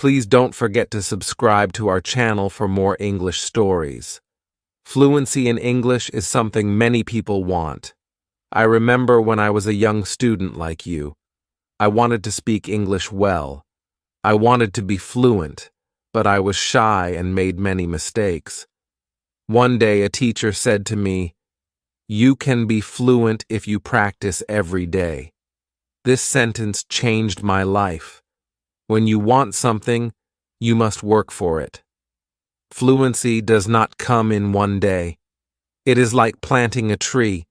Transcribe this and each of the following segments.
Please don't forget to subscribe to our channel for more English stories. Fluency in English is something many people want. I remember when I was a young student like you. I wanted to speak English well. I wanted to be fluent, but I was shy and made many mistakes. One day a teacher said to me, "You can be fluent if you practice every day." This sentence changed my life. When you want something, you must work for it. Fluency does not come in one day. It is like planting a tree.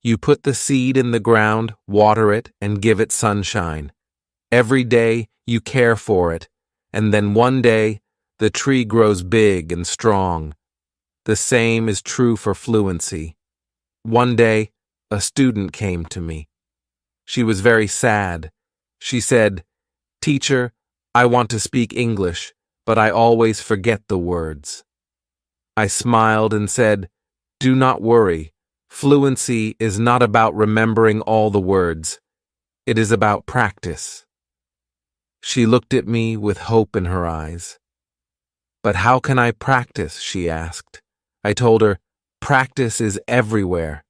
You put the seed in the ground, water it, and give it sunshine. Every day you care for it, and then one day the tree grows big and strong. The same is true for fluency. One day, a student came to me. She was very sad. She said, "Teacher, I want to speak English, but I always forget the words." I smiled and said, "Do not worry. Fluency is not about remembering all the words. It is about practice." She looked at me with hope in her eyes. "But how can I practice?" she asked. I told her, "Practice is everywhere.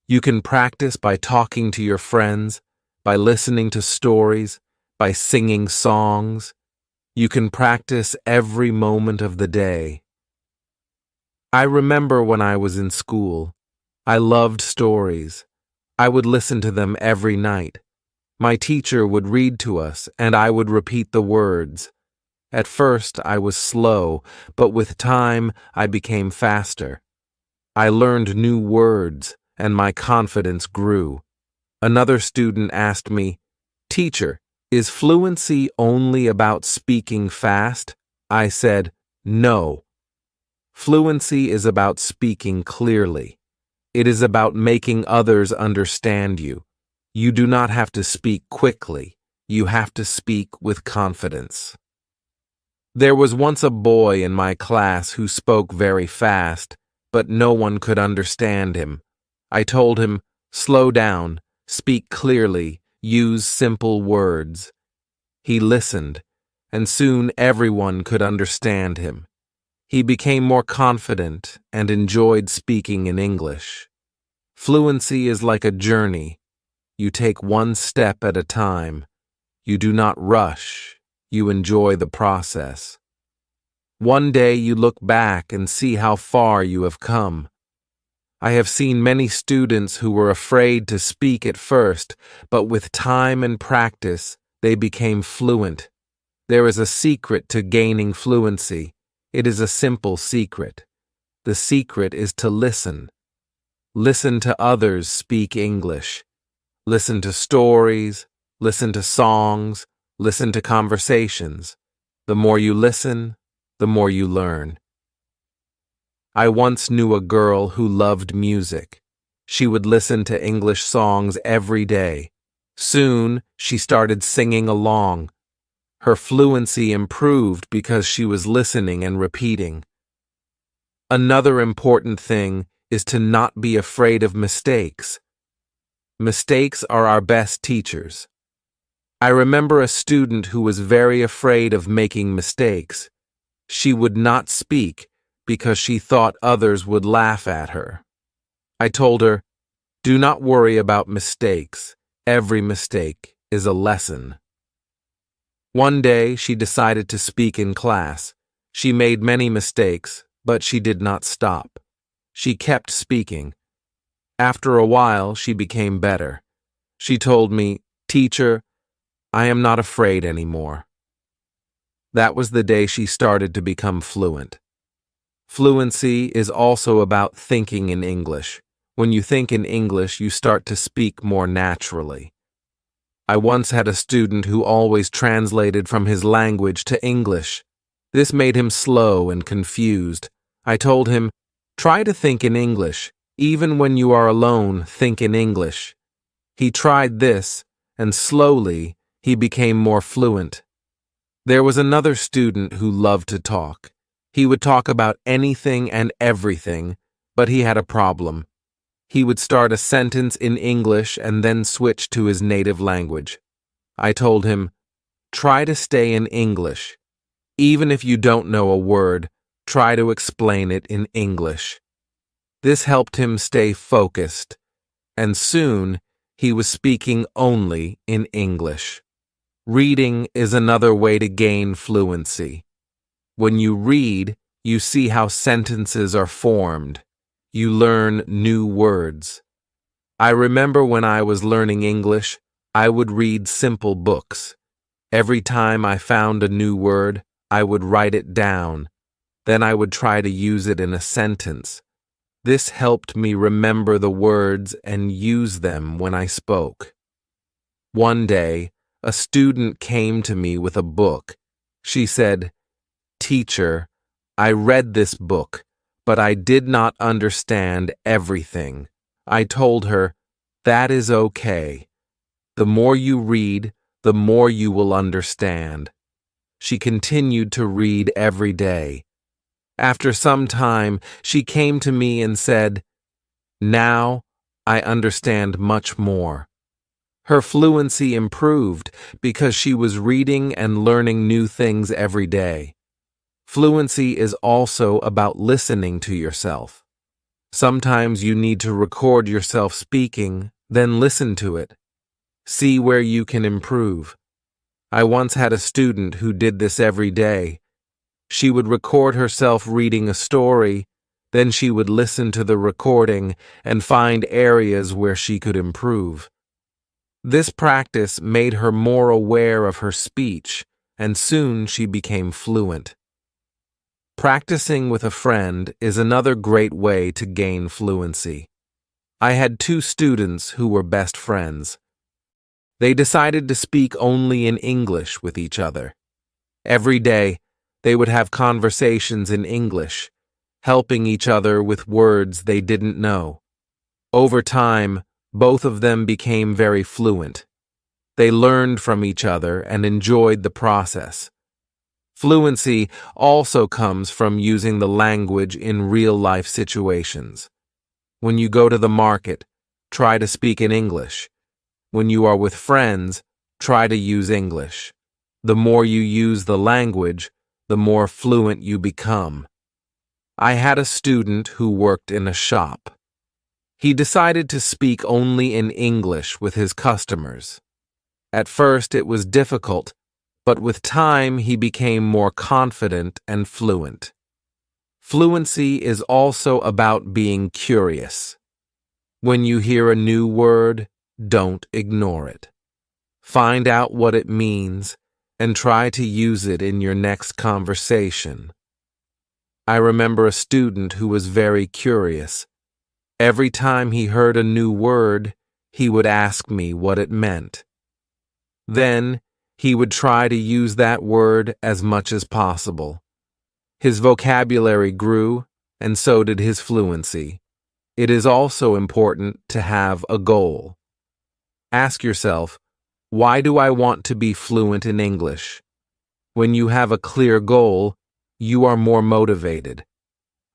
You can practice by talking to your friends, by listening to stories, by singing songs. You can practice every moment of the day." I remember when I was in school. I loved stories. I would listen to them every night. My teacher would read to us, and I would repeat the words. At first, I was slow, but with time, I became faster. I learned new words, and my confidence grew. Another student asked me, "Teacher, is fluency only about speaking fast?" I said, "No. Fluency is about speaking clearly. It is about making others understand you. You do not have to speak quickly. You have to speak with confidence." There was once a boy in my class who spoke very fast, but no one could understand him. I told him, "Slow down, speak clearly, use simple words." He listened, and soon everyone could understand him. He became more confident and enjoyed speaking in English. Fluency is like a journey. You take one step at a time. You do not rush. You enjoy the process. One day you look back and see how far you have come. I have seen many students who were afraid to speak at first, but with time and practice, they became fluent. There is a secret to gaining fluency. It is a simple secret. The secret is to listen. Listen to others speak English. Listen to stories, listen to songs, listen to conversations. The more you listen, the more you learn. I once knew a girl who loved music. She would listen to English songs every day. Soon, she started singing along. Her fluency improved because she was listening and repeating. Another important thing is to not be afraid of mistakes. Mistakes are our best teachers. I remember a student who was very afraid of making mistakes. She would not speak because she thought others would laugh at her. I told her, "Do not worry about mistakes. Every mistake is a lesson." One day, she decided to speak in class. She made many mistakes, but she did not stop. She kept speaking. After a while, she became better. She told me, "Teacher, I am not afraid anymore." That was the day she started to become fluent. Fluency is also about thinking in English. When you think in English, you start to speak more naturally. I once had a student who always translated from his language to English. This made him slow and confused. I told him, "Try to think in English. Even when you are alone, think in English." He tried this, and slowly, he became more fluent. There was another student who loved to talk. He would talk about anything and everything, but he had a problem. He would start a sentence in English and then switch to his native language. I told him, "Try to stay in English. Even if you don't know a word, try to explain it in English. This helped him stay focused, and soon he was speaking only in English. Reading is another way to gain fluency. When you read, you see how sentences are formed. You learn new words. I remember when I was learning English, I would read simple books. Every time I found a new word, I would write it down. Then I would try to use it in a sentence. This helped me remember the words and use them when I spoke. One day, a student came to me with a book. She said, "Teacher, I read this book, but I did not understand everything." I told her, "That is okay. The more you read, the more you will understand." She continued to read every day. After some time, she came to me and said, "Now I understand much more." Her fluency improved because she was reading and learning new things every day. Fluency is also about listening to yourself. Sometimes you need to record yourself speaking, then listen to it. See where you can improve. I once had a student who did this every day. She would record herself reading a story, then she would listen to the recording and find areas where she could improve. This practice made her more aware of her speech, and soon she became fluent. Practicing with a friend is another great way to gain fluency. I had two students who were best friends. They decided to speak only in English with each other. Every day, they would have conversations in English, helping each other with words they didn't know. Over time, both of them became very fluent. They learned from each other and enjoyed the process. Fluency also comes from using the language in real-life situations. When you go to the market, try to speak in English. When you are with friends, try to use English. The more you use the language, the more fluent you become. I had a student who worked in a shop. He decided to speak only in English with his customers. At first it was difficult, but with time he became more confident and fluent. Fluency is also about being curious. When you hear a new word, don't ignore it. Find out what it means and try to use it in your next conversation. I remember a student who was very curious. Every time he heard a new word, he would ask me what it meant. Then, he would try to use that word as much as possible. His vocabulary grew, and so did his fluency. It is also important to have a goal. Ask yourself, why do I want to be fluent in English? When you have a clear goal, you are more motivated.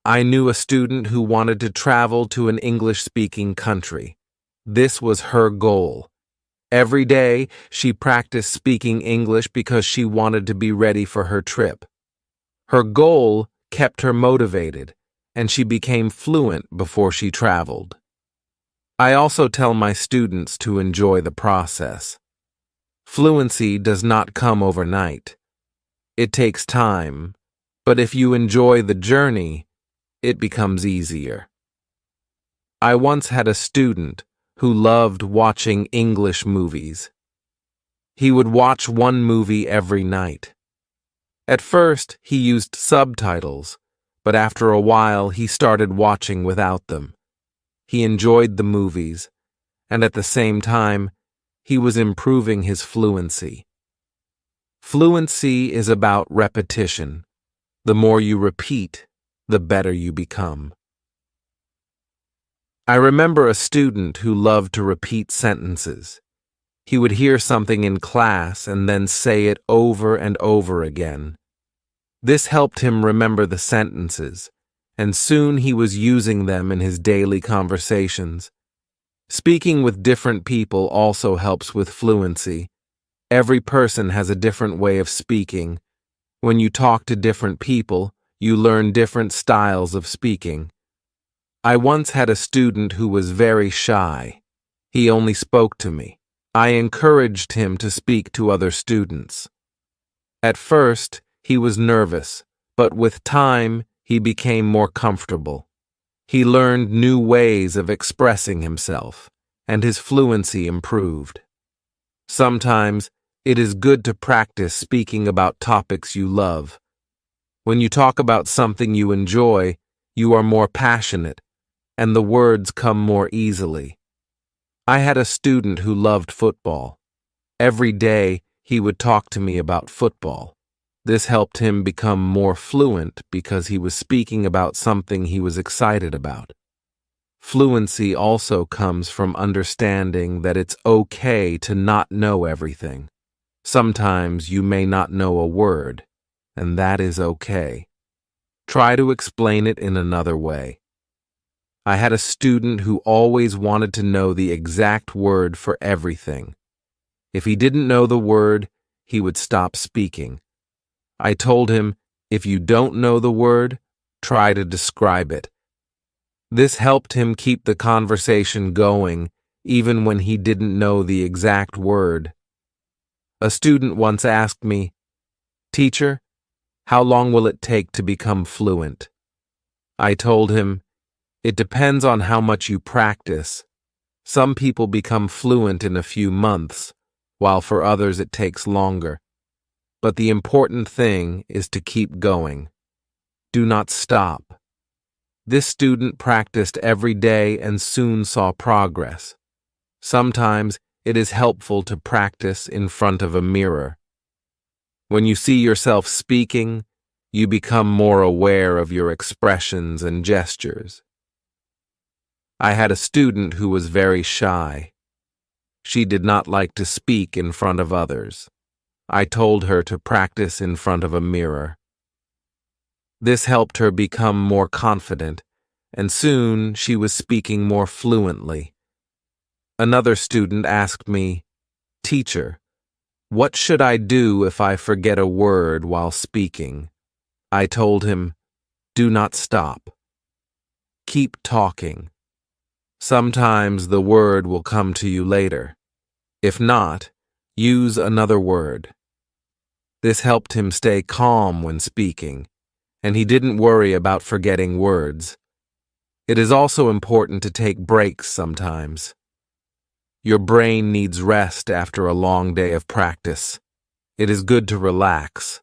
I knew a student who wanted to travel to an English-speaking country. This was her goal. Every day, she practiced speaking English because she wanted to be ready for her trip. Her goal kept her motivated, and she became fluent before she traveled. I also tell my students to enjoy the process. Fluency does not come overnight. It takes time, but if you enjoy the journey, it becomes easier. I once had a student who loved watching English movies. He would watch one movie every night. At first, he used subtitles, but after a while he started watching without them. He enjoyed the movies, and at the same time, he was improving his fluency. Fluency is about repetition. The more you repeat, the better you become. I remember a student who loved to repeat sentences. He would hear something in class and then say it over and over again. This helped him remember the sentences, and soon he was using them in his daily conversations. Speaking with different people also helps with fluency. Every person has a different way of speaking. When you talk to different people, you learn different styles of speaking. I once had a student who was very shy. He only spoke to me. I encouraged him to speak to other students. At first, he was nervous, but with time, he became more comfortable. He learned new ways of expressing himself, and his fluency improved. Sometimes, it is good to practice speaking about topics you love. When you talk about something you enjoy, you are more passionate, and the words come more easily. I had a student who loved football. Every day, he would talk to me about football. This helped him become more fluent because he was speaking about something he was excited about. Fluency also comes from understanding that it's okay to not know everything. Sometimes you may not know a word, and that is okay. Try to explain it in another way. I had a student who always wanted to know the exact word for everything. If he didn't know the word, he would stop speaking. I told him, if you don't know the word, try to describe it. This helped him keep the conversation going, even when he didn't know the exact word. A student once asked me, "Teacher, how long will it take to become fluent?" I told him, it depends on how much you practice. Some people become fluent in a few months, while for others it takes longer. But the important thing is to keep going. Do not stop. This student practiced every day and soon saw progress. Sometimes it is helpful to practice in front of a mirror. When you see yourself speaking, you become more aware of your expressions and gestures. I had a student who was very shy. She did not like to speak in front of others. I told her to practice in front of a mirror. This helped her become more confident, and soon she was speaking more fluently. Another student asked me, "Teacher, what should I do if I forget a word while speaking?" I told him, "Do not stop. Keep talking. Sometimes the word will come to you later. If not, use another word." This helped him stay calm when speaking, and he didn't worry about forgetting words. It is also important to take breaks sometimes. Your brain needs rest after a long day of practice. It is good to relax.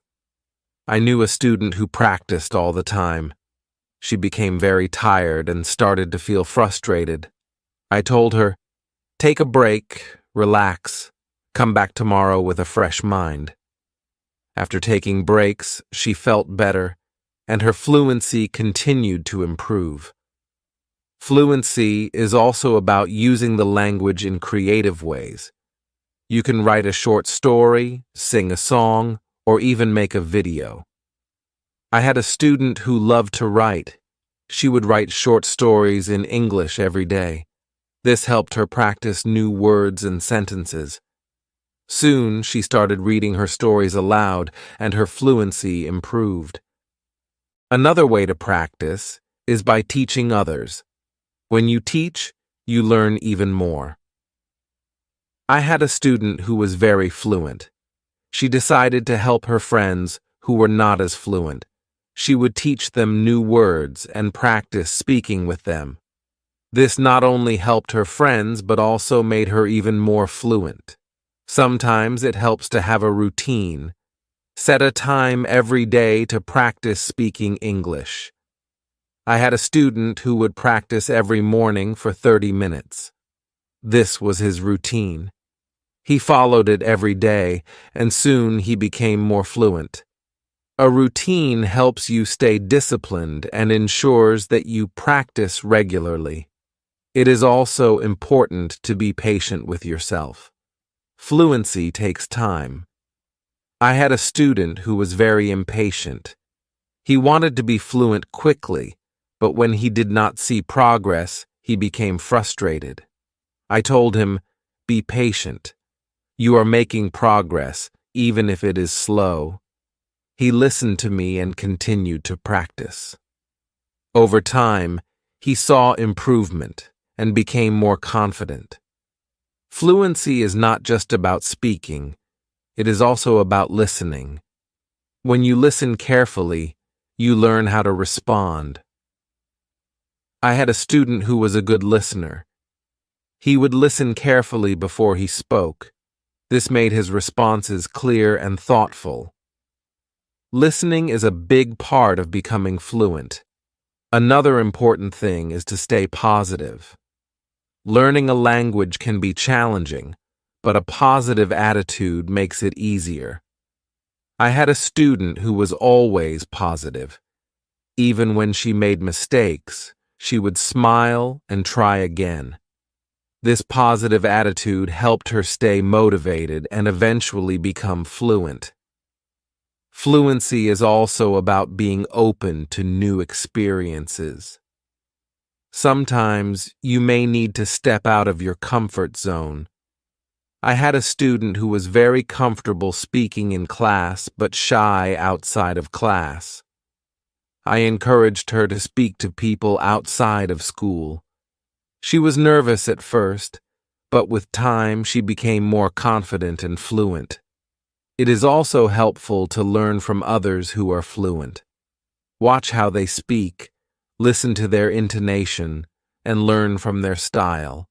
I knew a student who practiced all the time. She became very tired and started to feel frustrated. I told her, "Take a break, relax, come back tomorrow with a fresh mind." After taking breaks, she felt better, and her fluency continued to improve. Fluency is also about using the language in creative ways. You can write a short story, sing a song, or even make a video. I had a student who loved to write. She would write short stories in English every day. This helped her practice new words and sentences. Soon, she started reading her stories aloud, and her fluency improved. Another way to practice is by teaching others. When you teach, you learn even more. I had a student who was very fluent. She decided to help her friends who were not as fluent. She would teach them new words and practice speaking with them. This not only helped her friends, but also made her even more fluent. Sometimes it helps to have a routine. Set a time every day to practice speaking English. I had a student who would practice every morning for 30 minutes. This was his routine. He followed it every day, and soon he became more fluent. A routine helps you stay disciplined and ensures that you practice regularly. It is also important to be patient with yourself. Fluency takes time. I had a student who was very impatient. He wanted to be fluent quickly, but when he did not see progress, he became frustrated. I told him, "Be patient. You are making progress, even if it is slow." He listened to me and continued to practice. Over time, he saw improvement and became more confident. Fluency is not just about speaking, it is also about listening. When you listen carefully, you learn how to respond. I had a student who was a good listener. He would listen carefully before he spoke. This made his responses clear and thoughtful. Listening is a big part of becoming fluent. Another important thing is to stay positive. Learning a language can be challenging, but a positive attitude makes it easier. I had a student who was always positive. Even when she made mistakes, she would smile and try again. This positive attitude helped her stay motivated and eventually become fluent. Fluency is also about being open to new experiences. Sometimes you may need to step out of your comfort zone. I had a student who was very comfortable speaking in class but shy outside of class. I encouraged her to speak to people outside of school. She was nervous at first, but with time she became more confident and fluent. It is also helpful to learn from others who are fluent. Watch how they speak, listen to their intonation, and learn from their style.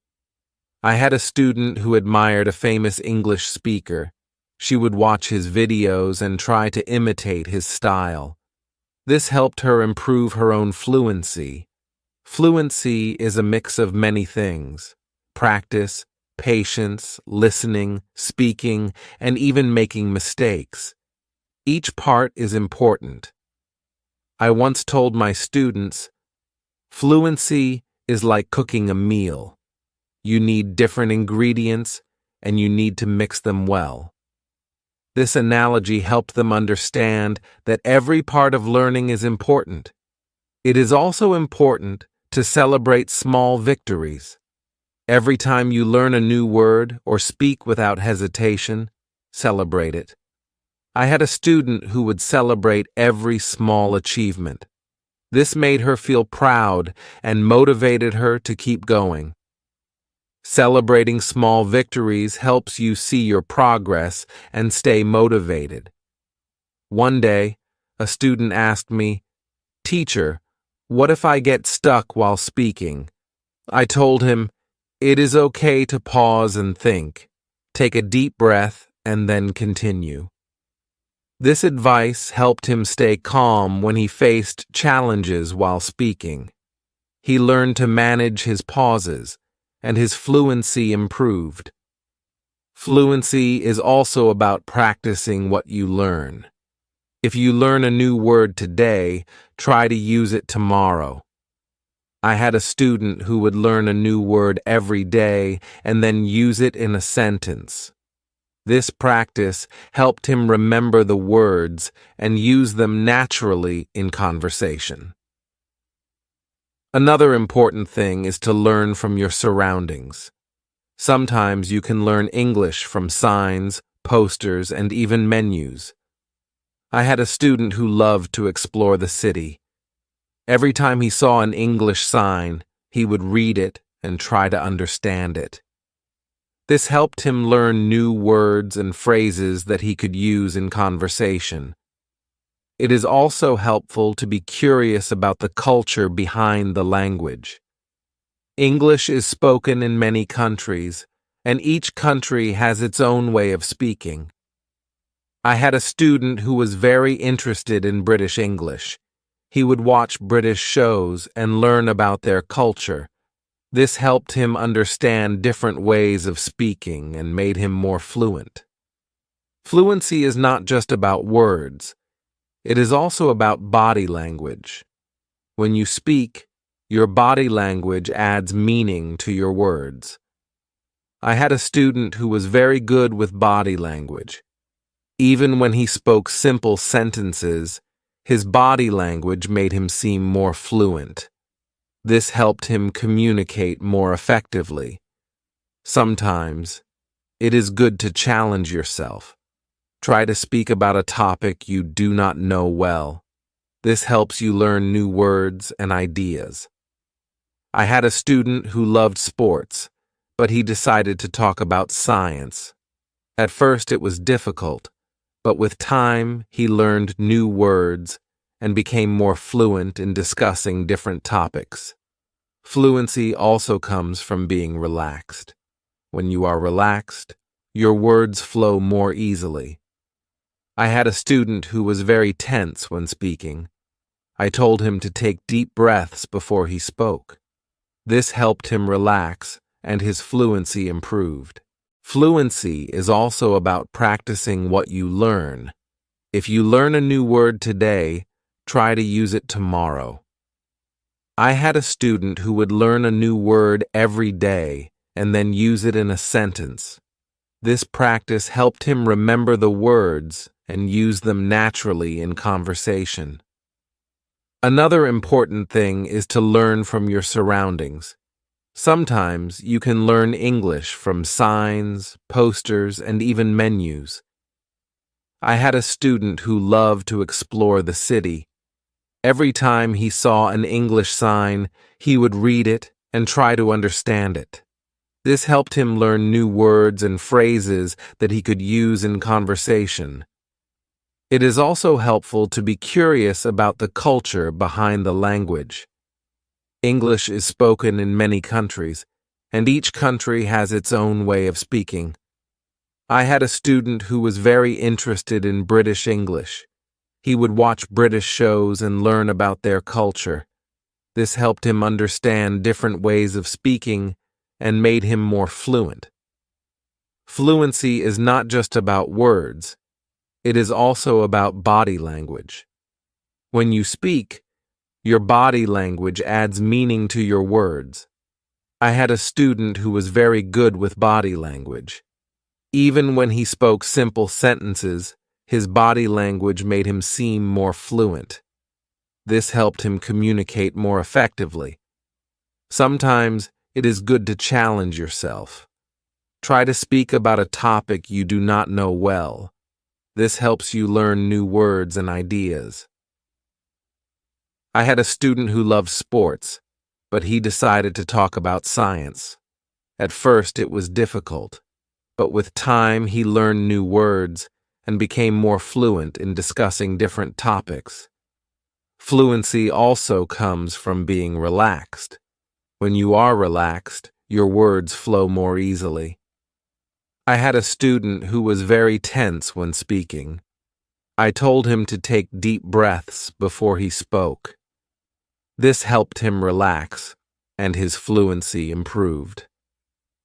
I had a student who admired a famous English speaker. She would watch his videos and try to imitate his style. This helped her improve her own fluency. Fluency is a mix of many things: practice, patience, listening, speaking, and even making mistakes. Each part is important. I once told my students, fluency is like cooking a meal. You need different ingredients, and you need to mix them well. This analogy helped them understand that every part of learning is important. It is also important to celebrate small victories. Every time you learn a new word or speak without hesitation, celebrate it. I had a student who would celebrate every small achievement. This made her feel proud and motivated her to keep going. Celebrating small victories helps you see your progress and stay motivated. One day, a student asked me, "Teacher, what if I get stuck while speaking?" I told him, "It is okay to pause and think. Take a deep breath and then continue." This advice helped him stay calm when he faced challenges while speaking. He learned to manage his pauses, and his fluency improved. Fluency is also about practicing what you learn. If you learn a new word today, try to use it tomorrow. I had a student who would learn a new word every day and then use it in a sentence. This practice helped him remember the words and use them naturally in conversation. Another important thing is to learn from your surroundings. Sometimes you can learn English from signs, posters, and even menus. I had a student who loved to explore the city. Every time he saw an English sign, he would read it and try to understand it. This helped him learn new words and phrases that he could use in conversation. It is also helpful to be curious about the culture behind the language. English is spoken in many countries, and each country has its own way of speaking. I had a student who was very interested in British English. He would watch British shows and learn about their culture. This helped him understand different ways of speaking and made him more fluent. Fluency is not just about words. It is also about body language. When you speak, your body language adds meaning to your words. I had a student who was very good with body language. Even when he spoke simple sentences, his body language made him seem more fluent. This helped him communicate more effectively. Sometimes, it is good to challenge yourself. Try to speak about a topic you do not know well. This helps you learn new words and ideas. I had a student who loved sports, but he decided to talk about science. At first it was difficult, but with time he learned new words and became more fluent in discussing different topics. Fluency also comes from being relaxed. When you are relaxed, your words flow more easily. I had a student who was very tense when speaking. I told him to take deep breaths before he spoke. This helped him relax, and his fluency improved. Fluency is also about practicing what you learn. If you learn a new word today, try to use it tomorrow. I had a student who would learn a new word every day and then use it in a sentence. This practice helped him remember the words and use them naturally in conversation. Another important thing is to learn from your surroundings. Sometimes you can learn English from signs, posters, and even menus. I had a student who loved to explore the city. Every time he saw an English sign, he would read it and try to understand it. This helped him learn new words and phrases that he could use in conversation. It is also helpful to be curious about the culture behind the language. English is spoken in many countries, and each country has its own way of speaking. I had a student who was very interested in British English. He would watch British shows and learn about their culture. This helped him understand different ways of speaking and made him more fluent. Fluency is not just about words. It is also about body language. When you speak, your body language adds meaning to your words. I had a student who was very good with body language. Even when he spoke simple sentences, his body language made him seem more fluent. This helped him communicate more effectively. Sometimes it is good to challenge yourself. Try to speak about a topic you do not know well. This helps you learn new words and ideas. I had a student who loved sports, but he decided to talk about science. At first it was difficult, but with time he learned new words and became more fluent in discussing different topics. Fluency also comes from being relaxed. When you are relaxed, your words flow more easily. I had a student who was very tense when speaking. I told him to take deep breaths before he spoke. This helped him relax, and his fluency improved.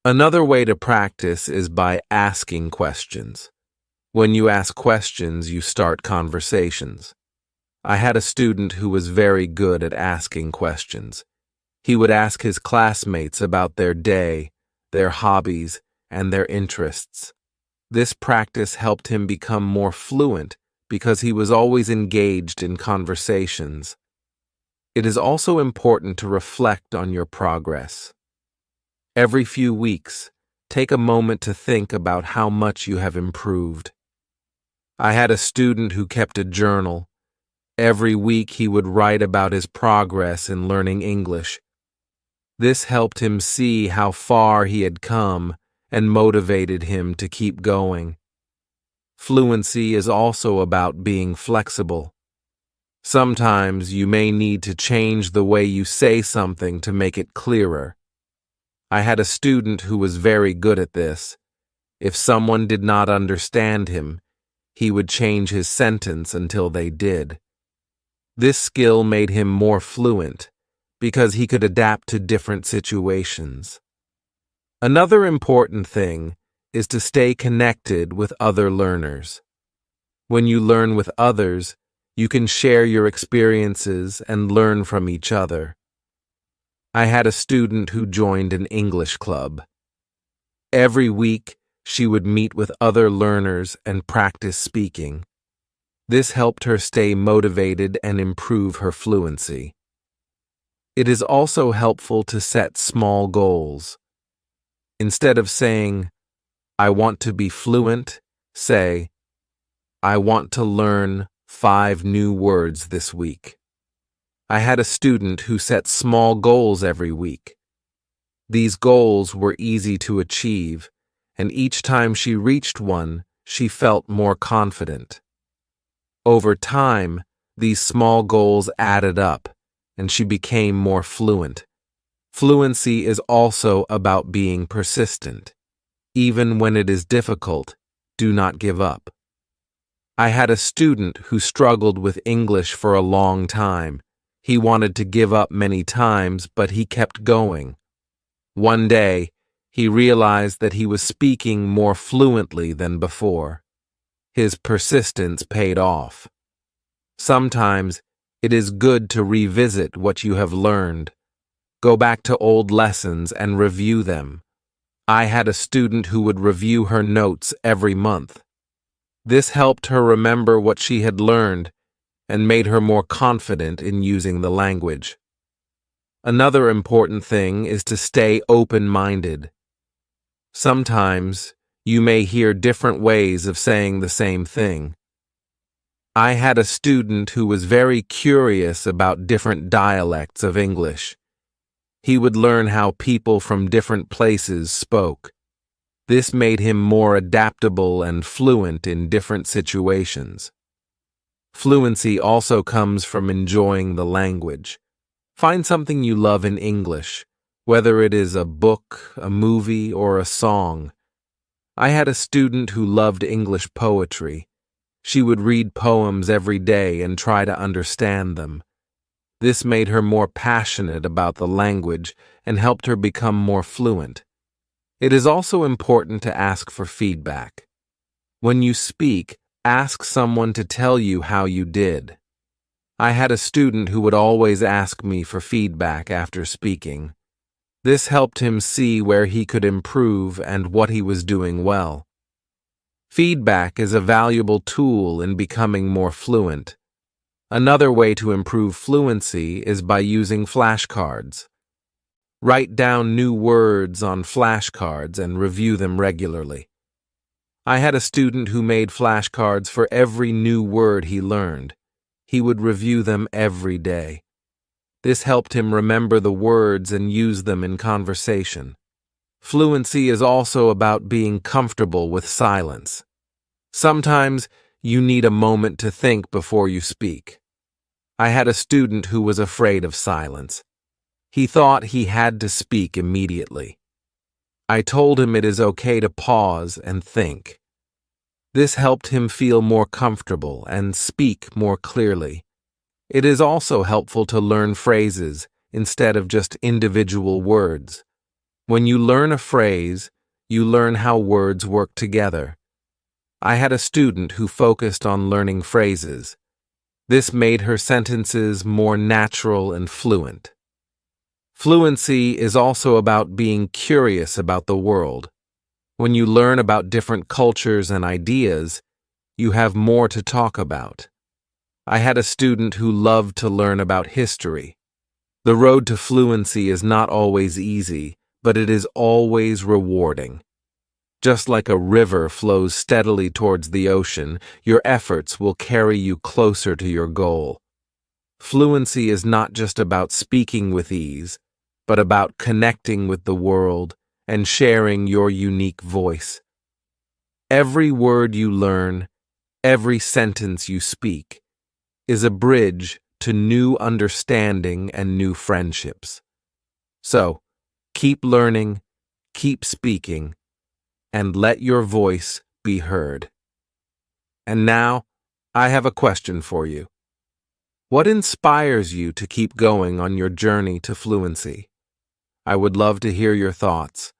Another way to practice is by asking questions. When you ask questions, you start conversations. I had a student who was very good at asking questions. He would ask his classmates about their day, their hobbies, and their interests. This practice helped him become more fluent because he was always engaged in conversations. It is also important to reflect on your progress. Every few weeks, take a moment to think about how much you have improved. I had a student who kept a journal. Every week he would write about his progress in learning English. This helped him see how far he had come and motivated him to keep going. Fluency is also about being flexible. Sometimes you may need to change the way you say something to make it clearer. I had a student who was very good at this. If someone did not understand him, he would change his sentence until they did. This skill made him more fluent because he could adapt to different situations. Another important thing is to stay connected with other learners. When you learn with others, you can share your experiences and learn from each other. I had a student who joined an English club. Every week, she would meet with other learners and practice speaking. This helped her stay motivated and improve her fluency. It is also helpful to set small goals. Instead of saying, "I want to be fluent," say, I want to learn 5 new words this week. I had a student who set small goals every week. These goals were easy to achieve, and each time she reached one, she felt more confident. Over time, these small goals added up, and she became more fluent. Fluency is also about being persistent. Even when it is difficult, do not give up. I had a student who struggled with English for a long time. He wanted to give up many times, but he kept going. One day, he realized that he was speaking more fluently than before. His persistence paid off. Sometimes, it is good to revisit what you have learned. Go back to old lessons and review them. I had a student who would review her notes every month. This helped her remember what she had learned and made her more confident in using the language. Another important thing is to stay open-minded. Sometimes, you may hear different ways of saying the same thing. I had a student who was very curious about different dialects of English. He would learn how people from different places spoke. This made him more adaptable and fluent in different situations. Fluency also comes from enjoying the language. Find something you love in English, whether it is a book, a movie, or a song. I had a student who loved English poetry. She would read poems every day and try to understand them. This made her more passionate about the language and helped her become more fluent. It is also important to ask for feedback. When you speak, ask someone to tell you how you did. I had a student who would always ask me for feedback after speaking. This helped him see where he could improve and what he was doing well. Feedback is a valuable tool in becoming more fluent. Another way to improve fluency is by using flashcards. Write down new words on flashcards and review them regularly. I had a student who made flashcards for every new word he learned. He would review them every day. This helped him remember the words and use them in conversation. Fluency is also about being comfortable with silence. Sometimes you need a moment to think before you speak. I had a student who was afraid of silence. He thought he had to speak immediately. I told him it is okay to pause and think. This helped him feel more comfortable and speak more clearly. It is also helpful to learn phrases instead of just individual words. When you learn a phrase, you learn how words work together. I had a student who focused on learning phrases. This made her sentences more natural and fluent. Fluency is also about being curious about the world. When you learn about different cultures and ideas, you have more to talk about. I had a student who loved to learn about history. The road to fluency is not always easy, but it is always rewarding. Just like a river flows steadily towards the ocean, your efforts will carry you closer to your goal. Fluency is not just about speaking with ease, but about connecting with the world and sharing your unique voice. Every word you learn, every sentence you speak, is a bridge to new understanding and new friendships. So, keep learning, keep speaking, and let your voice be heard. And now, I have a question for you. What inspires you to keep going on your journey to fluency? I would love to hear your thoughts.